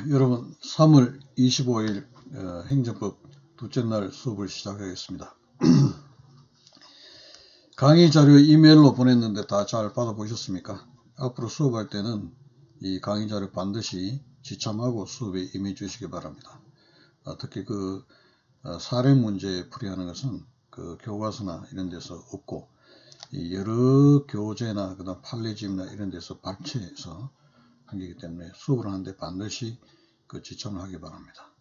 여러분 3월 25일 행정법 둘째 날 수업을 시작하겠습니다. 강의 자료 이메일로 보냈는데 다 잘 받아보셨습니까? 앞으로 수업할 때는 이 강의 자료 반드시 지참하고 수업에 임해 주시기 바랍니다. 특히 사례 문제 풀이하는 것은 교과서나 이런 데서 없고 여러 교재나 그다음 판례집이나 이런 데서 발췌해서 한기이기 때문에 수업을 하는데 반드시 지참을 하기 바랍니다.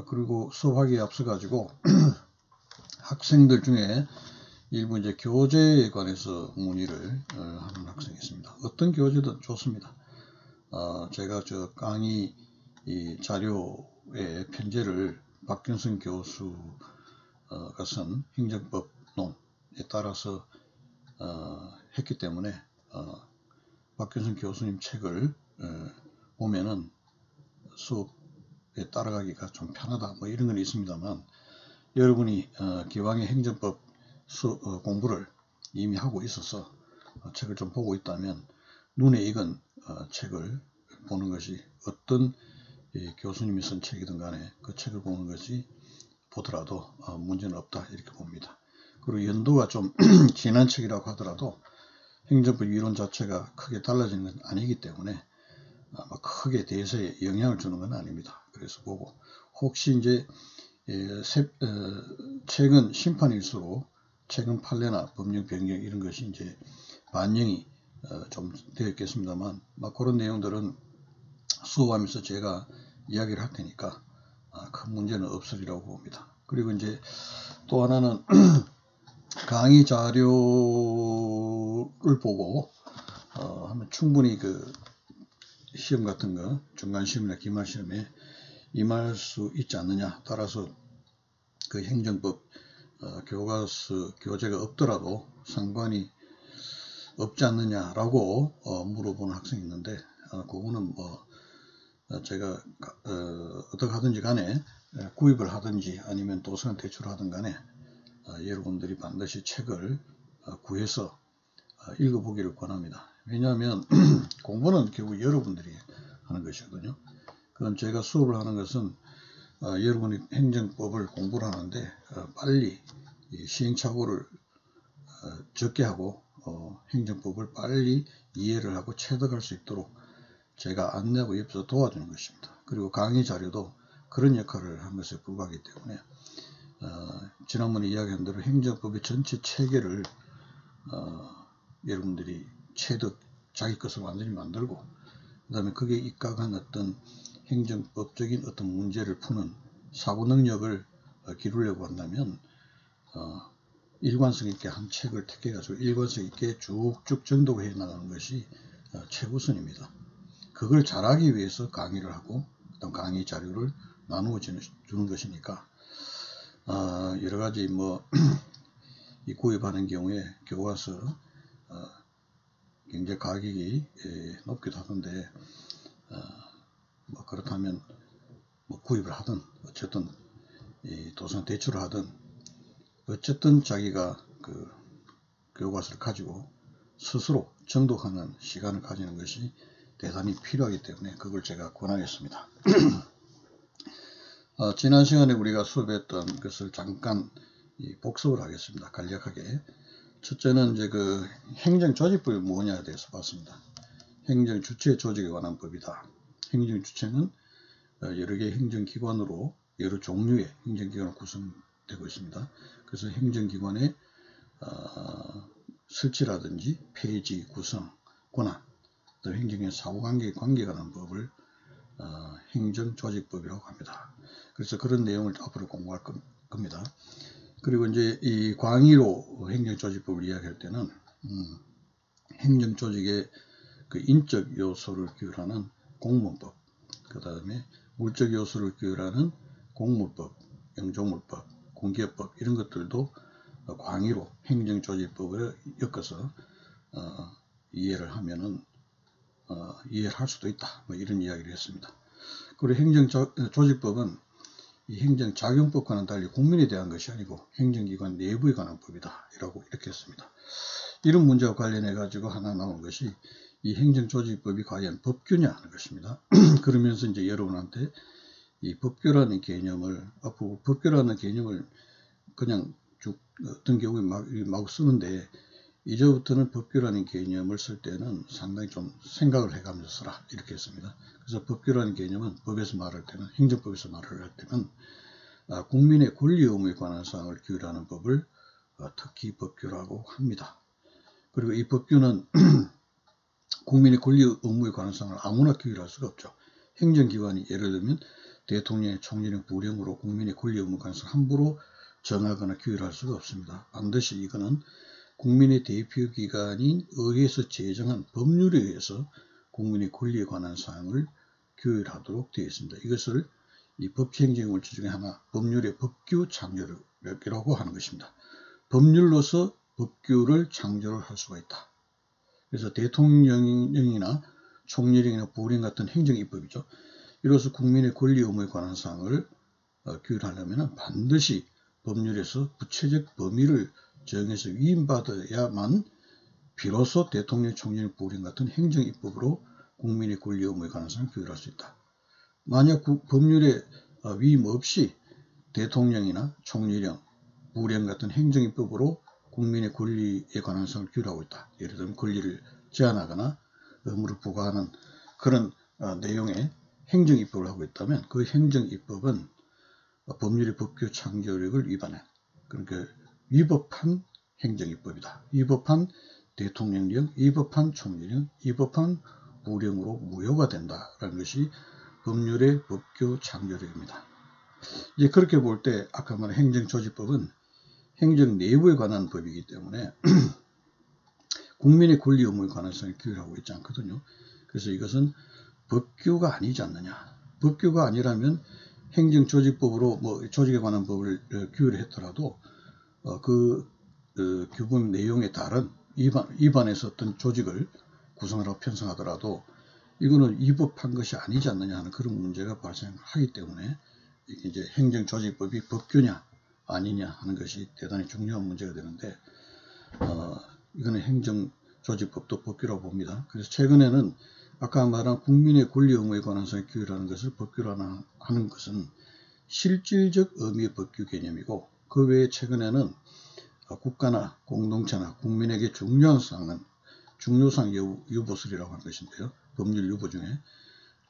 그리고 수업하기에 앞서 가지고 학생들 중에 일부 이제 교재에 관해서 문의를 하는 학생이 있습니다. 어떤 교재든 좋습니다. 제가 저 강의 자료에 편제를 박균성 교수가 쓴 행정법론에 따라서 했기 때문에 박균성 교수님 책을 보면은 수업에 따라가기가 좀 편하다 뭐 이런 건 있습니다만, 여러분이 기왕의 행정법 공부를 이미 하고 있어서 책을 좀 보고 있다면 눈에 익은 책을 보는 것이, 어떤 교수님이 쓴 책이든 간에 그 책을 보는 것이 보더라도 문제는 없다 이렇게 봅니다. 그리고 연도가 좀 지난 책이라고 하더라도 행정법 이론 자체가 크게 달라지는 건 아니기 때문에 크게 대세에 영향을 주는 건 아닙니다. 그래서 보고, 혹시 이제 최근 심판일수록 최근 판례나 법령 변경 이런 것이 이제 반영이 좀 되었겠습니다만, 그런 내용들은 수업하면서 제가 이야기를 할 테니까 큰 문제는 없으리라고 봅니다. 그리고 이제 또 하나는 강의 자료를 보고 하면 충분히 시험 같은 거, 중간 시험이나 기말 시험에 임할 수 있지 않느냐, 따라서 행정법 교과서 교재가 없더라도 상관이 없지 않느냐라고 물어보는 학생이 있는데, 그거는 제가 어떻게 하든지 간에 구입을 하든지 아니면 도서관 대출을 하든 간에 여러분들이 반드시 책을 구해서 읽어보기를 권합니다. 왜냐하면 공부는 결국 여러분들이 하는 것이거든요. 그럼 제가 수업을 하는 것은 여러분이 행정법을 공부를 하는데 빨리 시행착오를 적게 하고 행정법을 빨리 이해를 하고 체득할 수 있도록 제가 안내하고 옆에서 도와주는 것입니다. 그리고 강의 자료도 그런 역할을 한 것에 불과하기 때문에 지난번에 이야기한 대로 행정법의 전체 체계를 여러분들이 체득, 자기 것을 완전히 만들고, 그 다음에 거기에 입각한 어떤 행정법적인 어떤 문제를 푸는 사고 능력을 기르려고 한다면 일관성 있게 한 책을 택해 가지고 일관성 있게 쭉쭉 정독해 나가는 것이 최우선입니다. 그걸 잘하기 위해서 강의를 하고 그다음 강의 자료를 나누어 주는 것이니까 여러 가지 이 구입하는 경우에 교과서 굉장히 가격이 높기도 하던데, 그렇다면 구입을 하든 어쨌든 도서관 대출을 하든 어쨌든 자기가 교과서를 가지고 스스로 정독하는 시간을 가지는 것이 대단히 필요하기 때문에 그걸 제가 권하겠습니다. 지난 시간에 우리가 수업했던 것을 잠깐 복습을 하겠습니다. 간략하게. 첫째는 이제 행정조직법이 뭐냐에 대해서 봤습니다. 행정주체 조직에 관한 법이다. 행정주체는 여러 개의 행정기관으로 여러 종류의 행정기관으로 구성되고 있습니다. 그래서 행정기관의 설치라든지 폐지, 구성, 권한, 또 행정의 사후관계에 관계가는 법을 행정조직법이라고 합니다. 그래서 그런 내용을 앞으로 공부할 겁니다. 그리고 이제 이 광의로 행정조직법을 이야기할 때는 행정조직의 인적 요소를 규율하는 공무원법, 그 다음에 물적 요소를 규율하는 공무법, 영조물법, 공기업법 이런 것들도 광의로 행정조직법을 엮어서 이해를 하면은 이해를 할 수도 있다, 이런 이야기를 했습니다. 그리고 행정조직법은 이 행정작용법과는 달리 국민에 대한 것이 아니고 행정기관 내부에 관한 법이다 이렇게 했습니다. 이런 문제와 관련해 가지고 하나 나온 것이 이 행정조직법이 과연 법규냐 하는 것입니다. 그러면서 이제 여러분한테 이 법규라는 개념을, 앞으로 법규라는 개념을 그냥 쭉 어떤 경우에 막 쓰는데, 이제부터는 법규라는 개념을 쓸 때는 상당히 좀 생각을 해가면서 써라, 이렇게 했습니다. 그래서 법규라는 개념은 법에서 말할 때는, 행정법에서 말을 할 때는 국민의 권리 의무에 관한 사항을 규율하는 법을 특히 법규라고 합니다. 그리고 이 법규는 국민의 권리 의무에 관한 사항을 아무나 규율할 수가 없죠. 행정기관이 예를 들면 대통령의 총리령 부령으로 국민의 권리 의무에 관한 사항을 함부로 정하거나 규율할 수가 없습니다. 반드시 이거는 국민의 대표기관인 의회에서 제정한 법률에 의해서 국민의 권리에 관한 사항을 규율하도록 되어 있습니다. 이것을 이 법행정물질 중에 하나, 법률의 법규 창조력이라고 하는 것입니다. 법률로서 법규를 창조를 할 수가 있다. 그래서 대통령령이나 총리령이나 부령 같은 행정입법이죠. 이로써 국민의 권리 의무에 관한 사항을 규율하려면 반드시 법률에서 구체적 범위를 정해서 위임받아야만 비로소 대통령, 총리, 부령 같은 행정입법으로 국민의 권리 의무에 관한 사항을 규율할 수 있다. 만약 법률에 위임 없이 대통령이나 총리령, 부령 같은 행정입법으로 국민의 권리에 관한 사항을 규율하고 있다. 예를 들면 권리를 제한하거나 의무를 부과하는 그런 내용의 행정입법을 하고 있다면 그 행정입법은 법률의 법규 창조력을 위반해. 그러니까 위법한 행정입법이다. 위법한 대통령령, 위법한 총리령, 위법한 부령으로 무효가 된다라는 것이 법률의 법규 창조력입니다. 이제 그렇게 볼 때 아까 말한 행정조직법은 행정 내부에 관한 법이기 때문에 국민의 권리 의무에 관한 사항을 규율하고 있지 않거든요. 그래서 이것은 법규가 아니지 않느냐. 법규가 아니라면 행정조직법으로 뭐 조직에 관한 법을 규율했더라도 그 규범 내용에 따른 위반해서 어떤 조직을 구성하라고 편성하더라도 이거는 위법한 것이 아니지 않느냐 하는 그런 문제가 발생하기 때문에 이제 행정조직법이 법규냐 아니냐 하는 것이 대단히 중요한 문제가 되는데 이거는 행정조직법도 법규라고 봅니다. 그래서 최근에는 아까 말한 국민의 권리 의무에 관한 사항을 규율하는 것을 법규라고 하는 것은 실질적 의미의 법규 개념이고, 그 외에 최근에는 국가나 공동체나 국민에게 중요한 사항은 중요사항 유보설이라고 하는 것인데요. 법률 유보 중에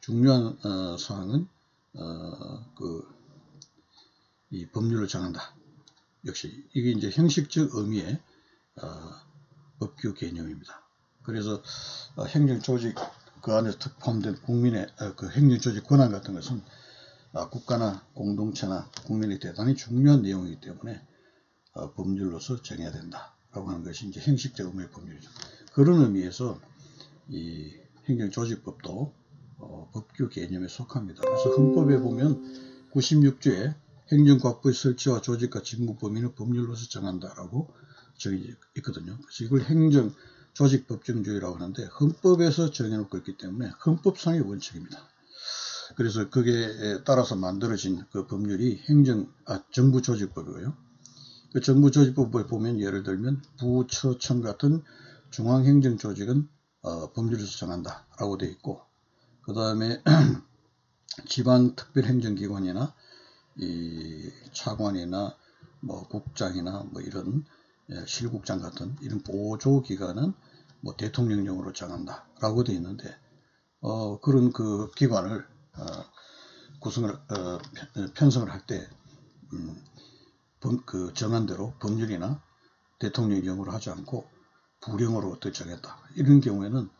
중요한 사항은 이 법률을 정한다. 역시 이게 이제 형식적 의미의 법규 개념입니다. 그래서 행정조직 그 안에서 포함된 국민의 그 행정조직 권한 같은 것은 국가나 공동체나 국민이 대단히 중요한 내용이기 때문에 법률로서 정해야 된다라고 하는 것이 이제 형식적 의미의 법률이죠. 그런 의미에서 이 행정조직법도 법규 개념에 속합니다. 그래서 헌법에 보면 96조에 행정각부의 설치와 조직과 직무 범위는 법률로서 정한다라고 적이 있거든요. 그래서 이걸 행정조직법정주의라고 하는데 헌법에서 정해놓고 있기 때문에 헌법상의 원칙입니다. 그래서 거기에 따라서 만들어진 그 법률이 정부조직법이고요. 그 정부조직법을 보면 예를 들면 부처청 같은 중앙행정조직은 법률에서 정한다라고 되어 있고, 그 다음에 지방특별행정기관이나 이 차관이나 뭐 국장이나 뭐 이런 실국장 같은 이런 보조기관은 뭐 대통령령으로 정한다라고 되어 있는데 그런 그 기관을 편성을 할 때 그 정한대로 법률이나 대통령령으로 하지 않고 부령으로 어떻게 정했다. 이런 경우에는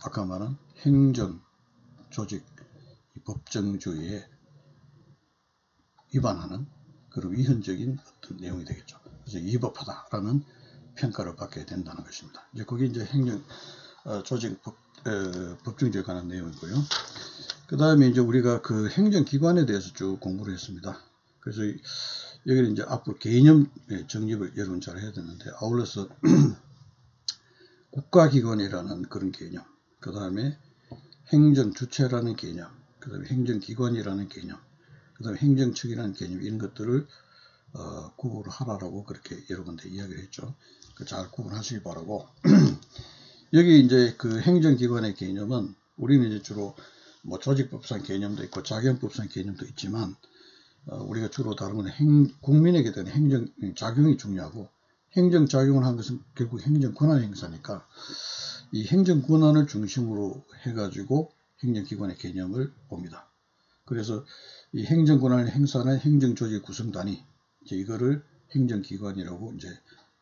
아까 말한 행정조직 법정주의에 위반하는 그런 위헌적인 어떤 내용이 되겠죠. 그래서 위법하다라는 평가를 받게 된다는 것입니다. 이제 그게 이제 행정조직 법정주의에 관한 내용이고요. 그 다음에 이제 우리가 그 행정기관에 대해서 쭉 공부를 했습니다. 그래서 여기는 이제 앞으로 개념 정립을 여러분 잘 해야 되는데, 아울러서 국가기관이라는 그런 개념, 그 다음에 행정주체라는 개념, 그 다음에 행정기관이라는 개념, 그 다음에 행정측이라는 개념, 이런 것들을 구분을 하라라고 그렇게 여러분들 이야기를 했죠. 잘 구분하시기 바라고 여기 이제 그 행정기관의 개념은 우리는 이제 주로 뭐 조직법상 개념도 있고 자경법상 개념도 있지만 우리가 주로 다루는 건 국민에게 대한 행정작용이 중요하고 행정작용을 하는 것은 결국 행정권한 행사니까 이 행정권한을 중심으로 해가지고 행정기관의 개념을 봅니다. 그래서 이 행정권한을 행사하는 행정조직 구성단위 이제 이거를 행정기관이라고 이제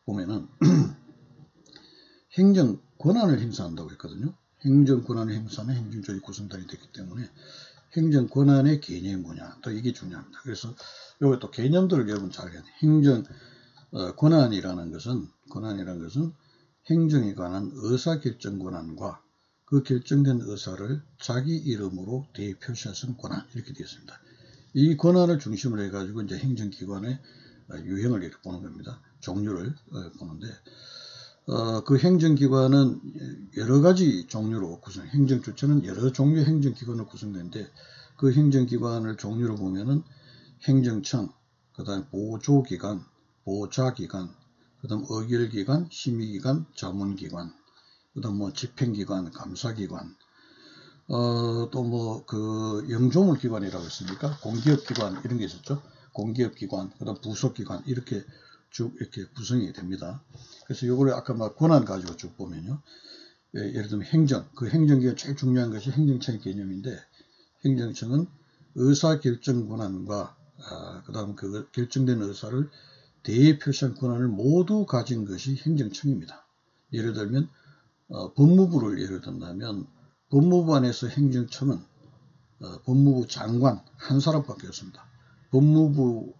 보면은 행정권한을 행사한다고 했거든요. 행정권한을 행사하는 행정조직 구성단이 됐기 때문에 행정권한의 개념이 뭐냐 또 이게 중요합니다. 그래서 요거 또 개념들을 여러분 잘 해야 돼요. 권한이라는 것은 행정에 관한 의사결정 권한과 그 결정된 의사를 자기 이름으로 대표시할 수 있는 권한 이렇게 되어 있습니다. 이 권한을 중심으로 해가지고 이제 행정기관의 유형을 이렇게 보는 겁니다. 종류를 보는데 그 행정기관은 여러 가지 종류로 행정주체는 여러 종류의 행정기관으로 구성되는데 그 행정기관을 종류로 보면은 행정청, 그 다음에 보조기관, 보좌기관, 그 다음 의결기관, 심의기관, 자문기관, 그 다음 뭐 집행기관, 감사기관, 또 뭐 그 영조물기관이라고 했습니까? 공기업기관 이런 게 있었죠. 공기업기관, 그 다음 부속기관 이렇게 쭉 이렇게 구성이 됩니다. 그래서 요거를 아까 막 권한 가지고 쭉 보면요. 예를 들면 그 행정기관 제일 중요한 것이 행정청의 개념인데 행정청은 의사결정 권한과 그 다음 그 결정된 의사를 대표시한 권한을 모두 가진 것이 행정청입니다. 예를 들면 법무부를 예를 든다면 법무부 안에서 행정청은 법무부 장관 한 사람밖에 없습니다. 법무부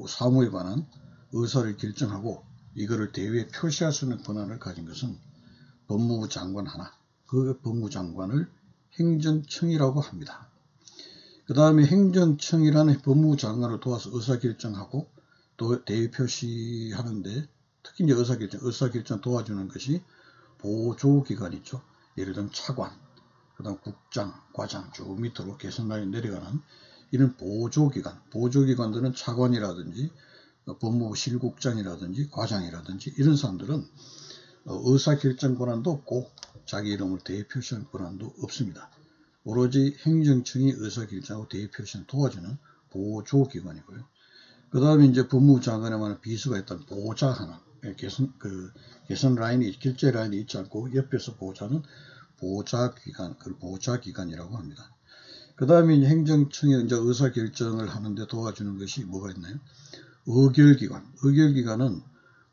사무에 관한 의사를 결정하고 이거를 대외에 표시할 수 있는 권한을 가진 것은 법무부 장관 하나, 그 법무부 장관을 행정청이라고 합니다. 그 다음에 행정청이라는 법무부 장관을 도와서 의사결정하고 또 대외 표시하는데 특히 이제 의사결정 도와주는 것이 보조기관이죠. 예를 들면 차관, 그 다음 국장, 과장 쭉 밑으로 개선라인 내려가는 이런 보조기관들은 차관이라든지 법무부 실국장이라든지 과장이라든지 이런 사람들은 의사결정 권한도 없고 자기 이름을 대표시한 권한도 없습니다. 오로지 행정청이 의사결정하고 대표시한 도와주는 보조기관이고요. 그 다음에 이제 법무부 장관에 관한 비서가 있다면 보좌하는 개선 라인이 결제 라인이 있지 않고 옆에서 보좌는 보좌기관, 그걸 보좌기관이라고 합니다. 그 다음에 행정청이 이제 의사결정을 하는데 도와주는 것이 뭐가 있나요? 의결기관은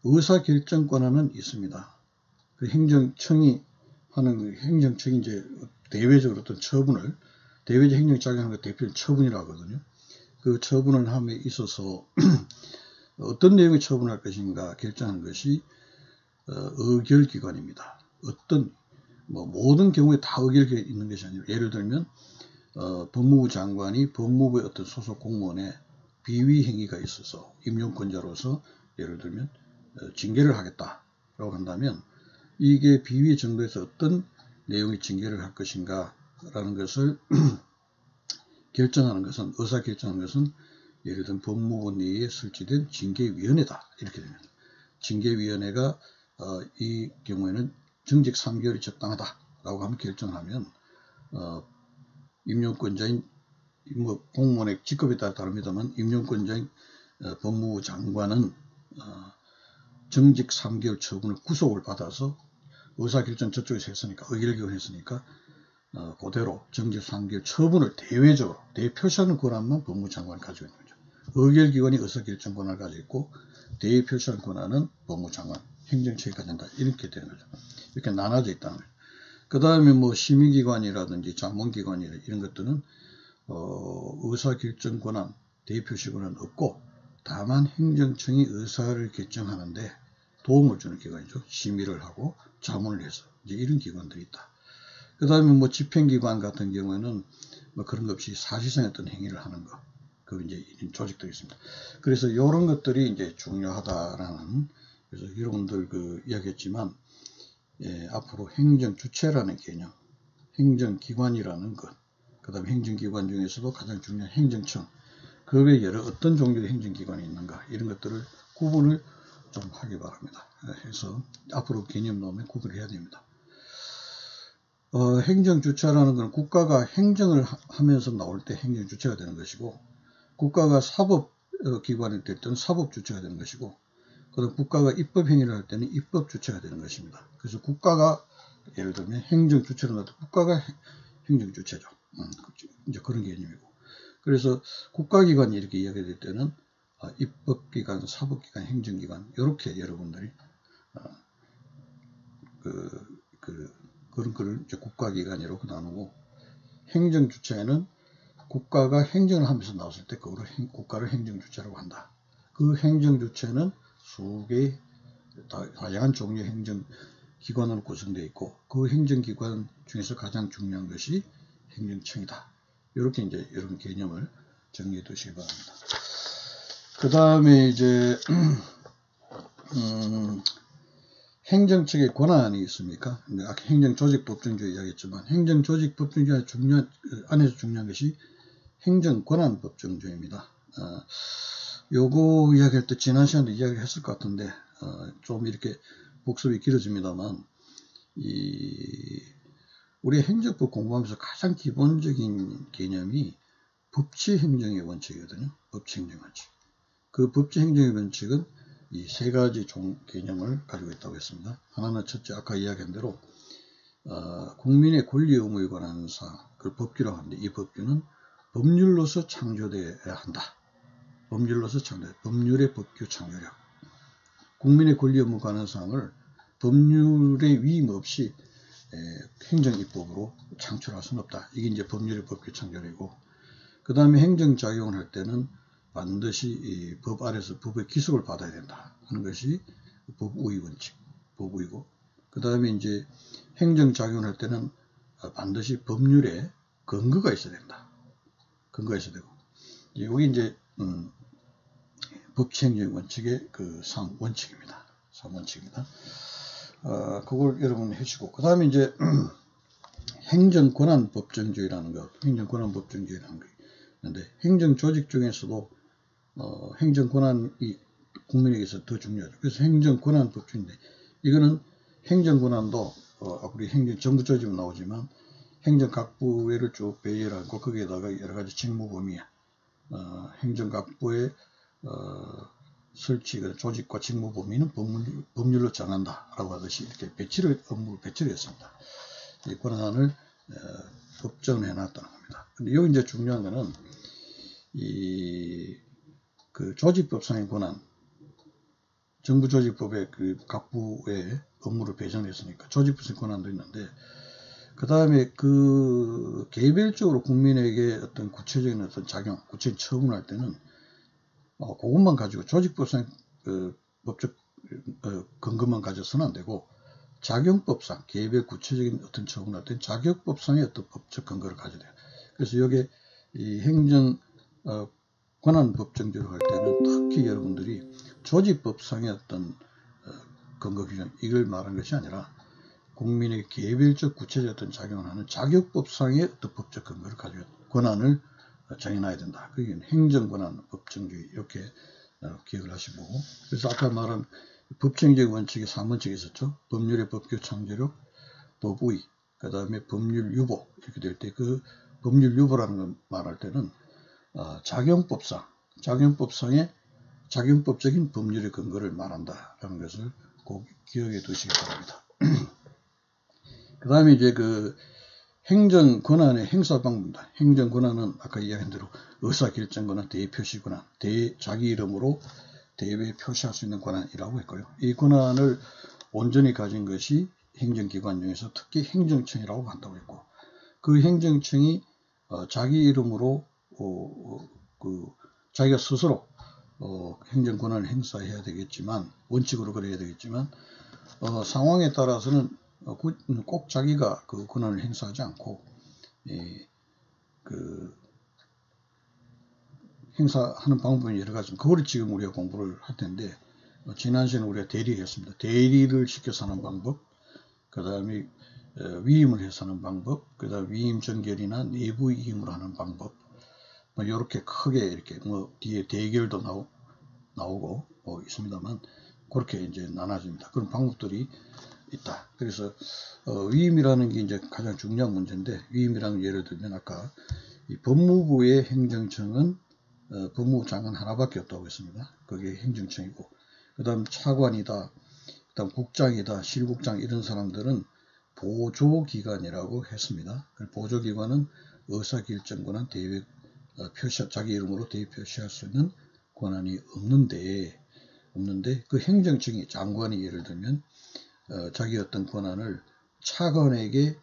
의사결정 권한은 있습니다. 그 행정청이 이제 대외적으로 어떤 처분을, 대외적 행정작용하는 것 대표는 처분이라고 하거든요. 그 처분을 함에 있어서 어떤 내용의 처분할 것인가 결정하는 것이 의결기관입니다. 모든 경우에 다 의결기관이 있는 것이 아니라 예를 들면 법무부 장관이 법무부의 어떤 소속 공무원에 비위 행위가 있어서 임용권자로서 예를 들면 징계를 하겠다라고 한다면 이게 비위 정도에서 어떤 내용의 징계를 할 것인가 라는 것을 결정하는 것은 의사결정하는 것은 예를 들면 법무부 내에 설치된 징계위원회다 이렇게 됩니다. 징계위원회가 이 경우에는 정직 3개월이 적당하다라고 하면 결정하면 임용권자인 공무원의 직급에 따라 다릅니다만 임용권자인 법무부 장관은 정직 3개월 처분을 구속을 받아서 의사결정 저쪽에서 했으니까 의결기관 했으니까 그대로 정직 3개월 처분을 대외적으로 대표시하는 권한만 법무부 장관이 가지고 있는 거죠. 의결기관이 의사결정 권한을 가지고 있고 대표시하는 권한은 법무부 장관, 행정청이 가진다 이렇게 되는 거죠. 이렇게 나눠져 있다는 거죠. 그 다음에 뭐 심의기관이라든지 자문기관이라든지 이런 것들은 의사결정 권한, 대표시 권한 없고 다만 행정청이 의사를 결정하는데 도움을 주는 기관이죠. 심의를 하고 자문을 해서 이제 이런 기관들이 있다. 그 다음에 뭐 집행기관 같은 경우에는 뭐 그런 것 없이 사실상 어떤 행위를 하는 거, 그 이제 이런 조직들이 있습니다. 그래서 이런 것들이 이제 중요하다라는, 그래서 여러분들 이야기했지만, 앞으로 행정주체라는 개념, 행정기관이라는 것, 그 다음에 행정기관 중에서도 가장 중요한 행정청, 그 외에 여러 어떤 종류의 행정기관이 있는가, 이런 것들을 구분을 좀 하기 바랍니다. 그래서 앞으로 개념 나오면 구분을 해야 됩니다. 행정주체라는 것은 국가가 행정을 하면서 나올 때 행정주체가 되는 것이고, 국가가 사법기관이 될 때는 사법주체가 되는 것이고, 그다음 국가가 입법행위를 할 때는 입법주체가 되는 것입니다. 그래서 국가가 예를 들면 행정주체로 나올 때 국가가 행정주체죠. 이제 그런 개념이고. 그래서 국가기관이 이렇게 이야기될 때는 입법기관, 사법기관, 행정기관 이렇게 여러분들이 그런 거를 이제 국가기관이라고 나누고, 행정주체는 국가가 행정을 하면서 나왔을 때 그거를 국가를 행정주체라고 한다. 그 행정주체는 수개의 다양한 종류의 행정기관으로 구성되어 있고, 그 행정기관 중에서 가장 중요한 것이 행정청이다. 이렇게 이제 이런 개념을 정리해 두시기 바랍니다. 그 다음에 이제 행정측의 권한이 있습니까? 아까 행정조직법정주의 이야기했지만, 행정조직법정주의 안에서 중요한 것이 행정권한법정주의입니다. 요거 이야기할 때 지난 시간에 이야기를 했을 것 같은데, 좀 이렇게 복습이 길어집니다만, 우리 행정법 공부하면서 가장 기본적인 개념이 법치행정의 원칙이거든요. 법치행정 원칙. 그 법치행정의 원칙은 이 세 가지 개념을 가지고 있다고 했습니다. 하나는 첫째, 아까 이야기한 대로 국민의 권리 의무에 관한 사항, 그걸 법규라고 하는데, 이 법규는 법률로서 창조되어야 한다. 법률로서 법률의 법규 창조력. 국민의 권리 의무에 관한 사항을 법률의 위임 없이 행정입법으로 창출할 수는 없다. 이게 이제 법률의 법규 창조력이고, 그 다음에 행정작용을 할 때는 반드시 이 법 아래서 법의 기속을 받아야 된다 하는 것이 법우의 원칙, 법우이고, 그 다음에 이제 행정작용을 할 때는 반드시 법률에 근거가 있어야 된다. 근거가 있어야 되고, 여기 이제 법치행정 원칙의 그 원칙입니다. 3원칙입니다. 그걸 여러분 해주시고, 그 다음에 이제 행정권한법정주의라는 것, 행정권한법정주의라는 게 있는데, 행정조직 중에서도 행정권한이 국민에게서 더 중요하죠. 그래서 행정권한법주의인데, 이거는 행정권한도 우리 정부조직은 나오지만 행정각부회를 쭉 배열하고 거기에다가 여러 가지 직무범위, 행정각부의 설치, 조직과 직무 범위는 법률로 정한다라고 하듯이 이렇게 업무를 배치를 했습니다. 이 권한을 법정해 놨다는 겁니다. 근데 여기 이제 중요한 거는 그 조직법상의 권한, 정부조직법의 그 각부의 업무를 배정했으니까 조직법상의 권한도 있는데, 그 다음에 그 개별적으로 국민에게 어떤 구체적인 어떤 작용, 구체적인 처분을 할 때는 그것만 가지고 조직법상 법적 근거만 가져서는 안 되고, 작용법상 개별 구체적인 어떤 처분을 할 때는 자격법상의 어떤 법적 근거를 가져야 돼요. 그래서 여기에 이 행정 권한 법정주의를 할 때는 특히 여러분들이 조직법상의 어떤 근거 규정, 이걸 말하는 것이 아니라 국민의 개별적 구체적 어떤 작용을 하는 자격법상의 어떤 법적 근거를 가지고 권한을 정해놔야 된다. 그게 행정권한 법정주의, 이렇게 기억을 하시고, 그래서 아까 말한 법치행정 원칙의 3원칙이 있었죠. 법률의 법규 창조력, 법의, 그 다음에 법률 유보, 이렇게 될 때 그 법률 유보라는 걸 말할 때는 작용법상의 작용법적인 법률의 근거를 말한다라는 것을 꼭 기억해 두시기 바랍니다. 그 다음에 이제 그 행정 권한의 행사 방법입니다. 행정 권한은 아까 이야기한 대로 의사결정 권한, 대표시 권한, 자기 이름으로 대외에 표시할 수 있는 권한이라고 했고요. 이 권한을 온전히 가진 것이 행정기관 중에서 특히 행정청이라고 한다고 했고, 그 행정청이 자기 이름으로 자기가 스스로 행정 권한을 행사해야 되겠지만, 원칙으로 그래야 되겠지만, 상황에 따라서는 꼭 자기가 그 권한을 행사하지 않고 행사하는 방법이 여러 가지. 그거를 지금 우리가 공부를 할 텐데, 지난 시간에 우리가 대리했습니다. 대리를 시켜서 하는 방법, 그 다음에 위임을 해서 하는 방법, 그 다음에 위임 전결이나 내부 위임을 하는 방법, 이렇게 크게 이렇게 뒤에 대결도 나오고 있습니다만, 그렇게 이제 나눠집니다. 그런 방법들이 있다. 그래서 위임이라는 게 이제 가장 중요한 문제인데, 위임이라는 예를 들면 아까 이 법무부의 행정청은 법무부 장관 하나밖에 없다고 했습니다. 그게 행정청이고, 그 다음 차관이다, 그 다음 국장이다, 실국장 이런 사람들은 보조기관이라고 했습니다. 보조기관은 의사결정권한 대외 자기 이름으로 대외 표시할 수 있는 권한이 없는데 그 행정청이 장관이 예를 들면 자기 어떤 권한을 차관에게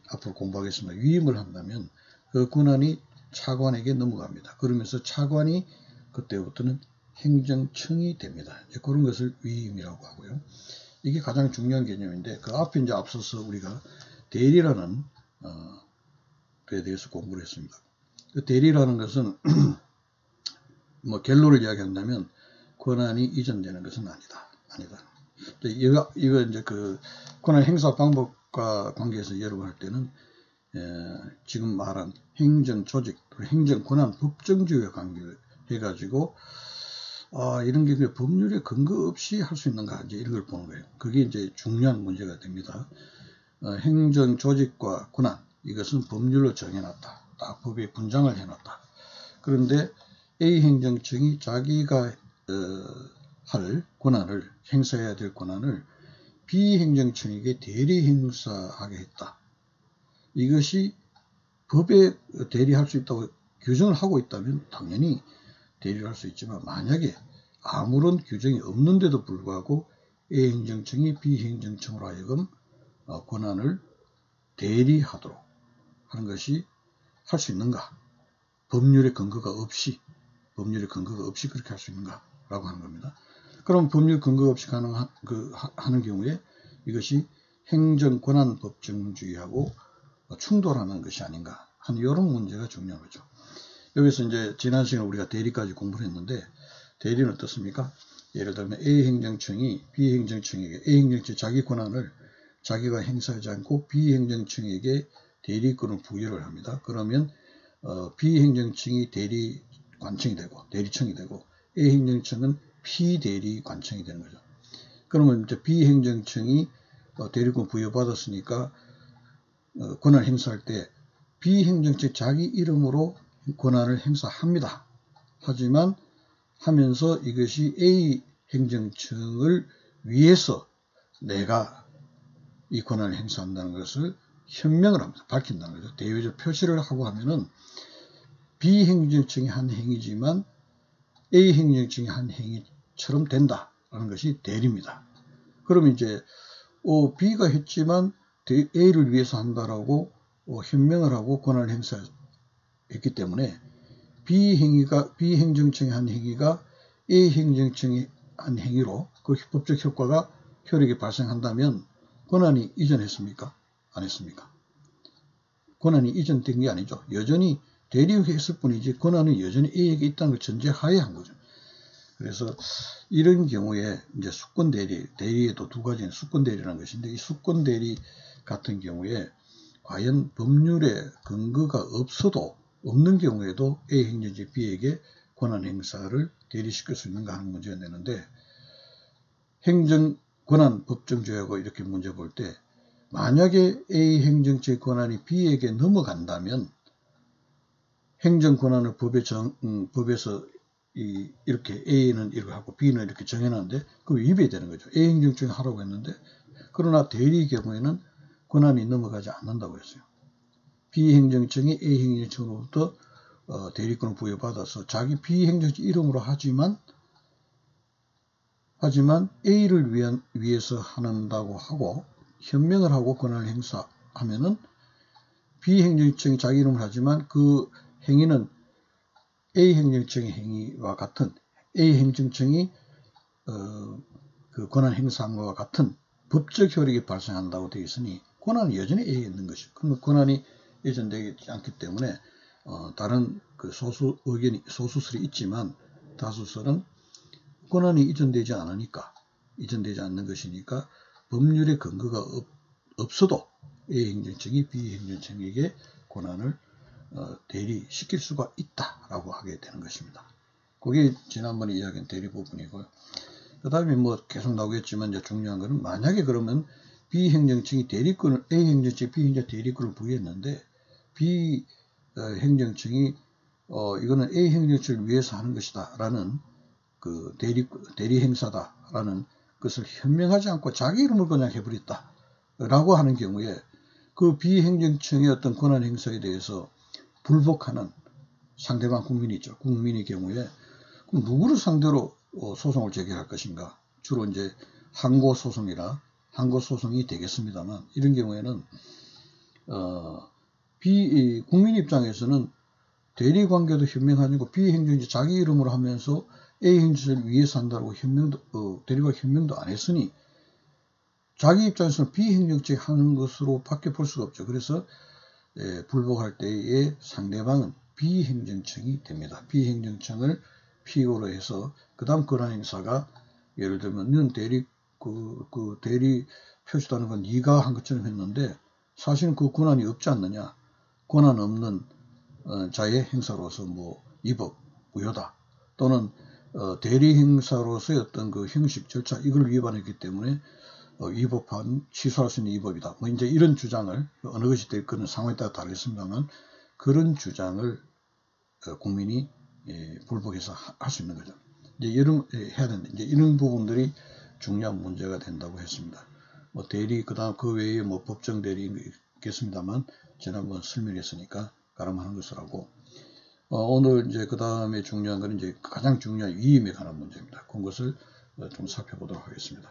앞으로 공부하겠습니다. 위임을 한다면 그 권한이 차관에게 넘어갑니다. 그러면서 차관이 그때부터는 행정청이 됩니다. 그런 것을 위임이라고 하고요. 이게 가장 중요한 개념인데, 그 앞에 이제 앞서서 우리가 대리라는 에 대해서 공부를 했습니다. 그 대리라는 것은 뭐 결론을 이야기한다면 권한이 이전되는 것은 아니다. 이거 이제 그 권한 행사 방법과 관계에서 여러분 할 때는 지금 말한 행정 조직, 행정 권한 법정주의와 관계해 가지고 이런 게 법률에 근거 없이 할 수 있는가 이제 이런 걸 보는 거예요. 그게 이제 중요한 문제가 됩니다. 행정 조직과 권한 이것은 법률로 정해놨다. 딱 법에 분장을 해놨다. 그런데 A 행정청이 자기가 할 권한을 행사해야 될 권한을 B 행정청에게 대리 행사하게 했다. 이것이 법에 대리할 수 있다고 규정을 하고 있다면 당연히 대리를 할 수 있지만, 만약에 아무런 규정이 없는데도 불구하고 A 행정청이 B 행정청으로 하여금 권한을 대리하도록 하는 것이 할 수 있는가? 법률의 근거가 없이 그렇게 할 수 있는가라고 하는 겁니다. 그럼 법률 근거 없이 하는 경우에 이것이 행정 권한 법정주의하고 충돌하는 것이 아닌가 하는 이런 문제가 중요한 거죠. 여기서 이제 지난 시간에 우리가 대리까지 공부를 했는데, 대리는 어떻습니까? 예를 들면 A 행정청이 B 행정청에게, A 행정청이 자기 권한을 자기가 행사하지 않고 B 행정청에게 대리권을 부여를 합니다. 그러면 B 행정청이 대리관청이 되고 대리청이 되고 A 행정청은 피대리관청이 되는 거죠. 그러면 이제 B 행정청이 대리권 부여받았으니까 권한을 행사할 때 B 행정청 자기 이름으로 권한을 행사합니다. 하지만 하면서 이것이 A 행정청을 위해서 내가 이 권한을 행사한다는 것을 현명을 합니다. 밝힌다는 거죠. 대외적 표시를 하고 하면은 B 행정청이 한 행위지만 A 행정청이 한 행위처럼 된다라는 것이 대리입니다. 그러면 이제 B가 했지만 A를 위해서 한다라고 현명을 하고 권한을 행사했기 때문에 B 행정청이 한 행위가 A 행정청이 한 행위로 그 법적 효력이 발생한다면 권한이 이전했습니까? 안 했습니까? 권한이 이전된 게 아니죠. 여전히 대리했을 뿐이지 권한은 여전히 A에게 있다는 걸 전제하에 한 거죠. 그래서 이런 경우에 이제 수권 대리에도 두 가지는 수권 대리라는 것인데, 이 수권 대리 같은 경우에 과연 법률에 근거가 없는 경우에도 A 행정지 B에게 권한 행사를 대리시킬 수 있는가 하는 문제가 되는데, 행정 권한 법정주의하고 이렇게 문제 볼 때 만약에 A 행정처의 권한이 B에게 넘어간다면 행정 권한을 법에서 이렇게 A는 이렇게 하고 B는 이렇게 정해놨는데 그 위배가 되는 거죠. A 행정청이 하라고 했는데, 그러나 대리 경우에는 권한이 넘어가지 않는다고 했어요. B 행정청이 A 행정청으로부터 대리권을 부여받아서 자기 B 행정청 이름으로 하지만 A를 위해서 한다고 하고 현명을 하고 권한을 행사하면은 B 행정청이 자기 이름을 하지만 그 행위는 A 행정청의 행위와 같은, A 행정청이 그 권한 행사한 것과 같은 법적 효력이 발생한다고 되어 있으니 권한은 여전히 A에 있는 것이죠. 그러면 권한이 예전되지 않기 때문에 다른 그 소수설이 있지만 다수설은 권한이 이전되지 않는 것이니까 법률의 근거가 없어도 A 행정청이 B 행정청에게 권한을 대리시킬 수가 있다라고 하게 되는 것입니다. 그게 지난번에 이야기한 대리 부분이고요. 그 다음에 뭐 계속 나오겠지만 이제 중요한 거는 만약에 그러면 비행정청이 대리권을 A 행정청이 B 행정 대리권을 부여했는데 B 행정청이 이거는 A 행정청을 위해서 하는 것이다라는 그 대리 행사다라는 것을 현명하지 않고 자기 이름을 그냥 해버렸다라고 하는 경우에 그 B 행정청의 어떤 권한 행사에 대해서 불복하는 상대방 국민이죠. 국민의 경우에 그럼 누구를 상대로 소송을 제기할 것인가? 주로 이제 항고소송이라 항고소송이 되겠습니다만 이런 경우에는 국민 입장에서는 대리관계도 현명하고 비행정지 자기 이름으로 하면서 A 행정을 위해서 한다고 대리가 현명도 안 했으니 자기 입장에서는 비행정직 하는 것으로 밖에 볼 수가 없죠. 그래서 불복할 때에 상대방은 비행정청이 됩니다. 비행정청을 피고로 해서 그 다음 권한행사가 예를 들면 는 대리 대리 표시다는 건 네가 한 것처럼 했는데 사실은 그 권한이 없지 않느냐. 권한 없는 자의 행사로서 뭐 위법, 무효다. 또는 대리 행사로서의 어떤 그 형식 절차 이걸 위반했기 때문에 위법한 취소할 수 있는 위법이다. 뭐 이제 이런 주장을 어느 것이 될 거는 상황에 따라 다르겠습니다만 그런 주장을 국민이 불복해서 할 수 있는 거죠. 이제 이런 해야 되는데 이제 이런 부분들이 중요한 문제가 된다고 했습니다. 뭐 대리 그다음 그 외에 뭐 법정 대리 있겠습니다만 지난번 설명했으니까 가름하는 것을 하고 오늘 이제 그 다음에 중요한 것은 이제 가장 중요한 위임에 관한 문제입니다. 그것을 좀 살펴보도록 하겠습니다.